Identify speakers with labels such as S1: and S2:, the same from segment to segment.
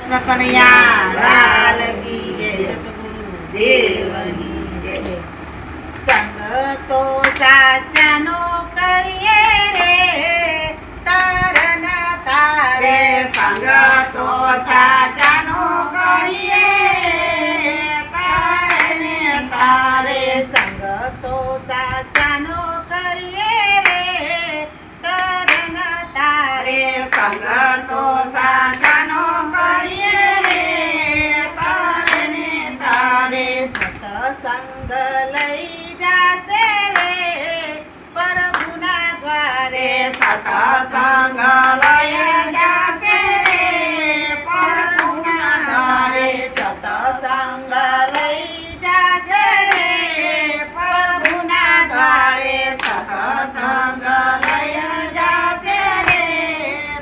S1: કૃષ્ણ કનૈયા લાલ કી જય, સતગુરુ દેવની જય. સંગ તો સાચાનો કરીએ રે, તારન તારે
S2: સંગ તો સાચાનો કરીએ તારે તારે.
S1: સંગ તો સાચાનો કરીએ રે, તરન તારે
S2: સંગ તો સાચાનો કરીએ તારે તારે.
S1: સતસંગ લઈ જાશે રે પ્રભુના દ્વારે,
S2: સતસંગ લઈ જાશે રે પ્રભુના દ્વારે.
S1: સતસંગ લઈ જાશે રે પ્રભુના દ્વારે.
S2: સતસંગ લઈ જાશે રે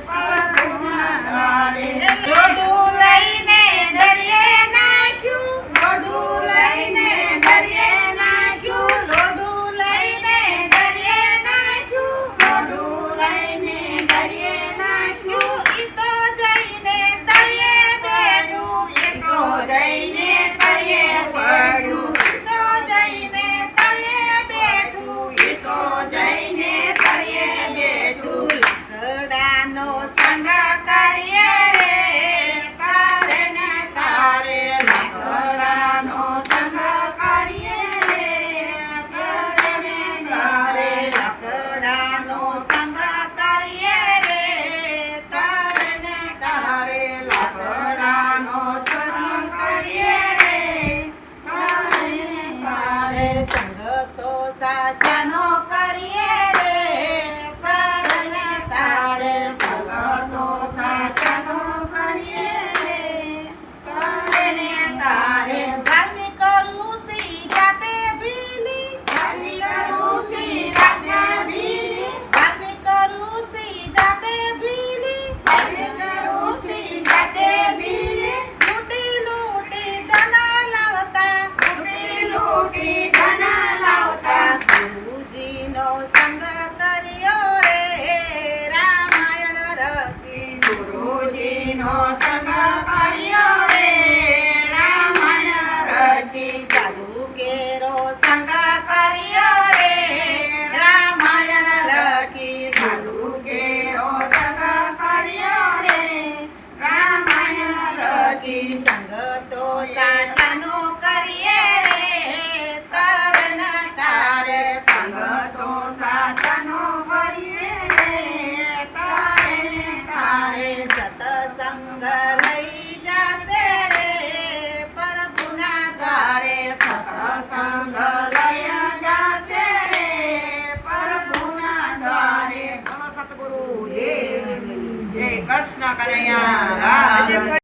S2: પ્રભુના દ્વારે.
S1: લોઢું લઈને દરિયે નાખ્યું, લોઢું લઈને દરિયે નાખ્યું, લોઢું લઈને દરિયે નાખ્યું,
S2: લોઢું લઈને દરિયે નાખ્યું.
S1: ઈ તો જઈને તળિયે બેઠું,
S2: એ તો જઈને તળિયે પડ્યું.
S1: ઈ તો જઈને તળિયે બેઠું,
S2: એ તો જઈને તળિયે બેઠું.
S1: લાકડાનો સંગ કરીએ રે, તારે ને તારે
S2: લાકડાનો સંગ કરીએ તારે ને તારે.
S1: લાકડાનો સંગ કરીએ રે, તારે ને તારે
S2: લાકડાનો સંગ કરીએ તારે ને તારે.
S1: સંગ તો સાચાનો કરીએ રે, તારે ને તારે
S2: સંગ તો સાચાનો કરીએ તારે ને તારે.
S1: ધાર્મિક ઋષિ જાતે ભીલી,
S2: ધાર્મિક ઋષિ જાતે ભીલી,
S1: ધાર્મિક ઋષિ જાતે ભીલી,
S2: ધાર્મિક ઋષિ જાતે ભીલી.
S1: લૂંટી લૂંટી ધન લાવતા,
S2: લૂંટી લૂંટી ધન લાવતા.
S1: ગુરુજીનો સંગ કર્યો રે, રામાયણ રચી.
S2: ગુરુજીનો સંગ કર્યો રે રામાયણ રચી.
S1: સાધુ કેરો સંગ કર્યો રે, રામાયણ લખી.
S2: સાધુ કેરો સંગ કર્યો રે રામાયણ રચી.
S1: સંગ તો સાચાનો કરીએ રે, તરન તારે
S2: સંગ તો સાચાનો કરીએ તારે તારે.
S1: સતસંગ લઈ જાશે રે પ્રભુના દ્વારે.
S2: સતસંગ લઈ જાશે રે પ્રભુના દ્વારે. બોલો સતગુરુ દેવ જય. કૃષ્ણ કનૈયા લાલ.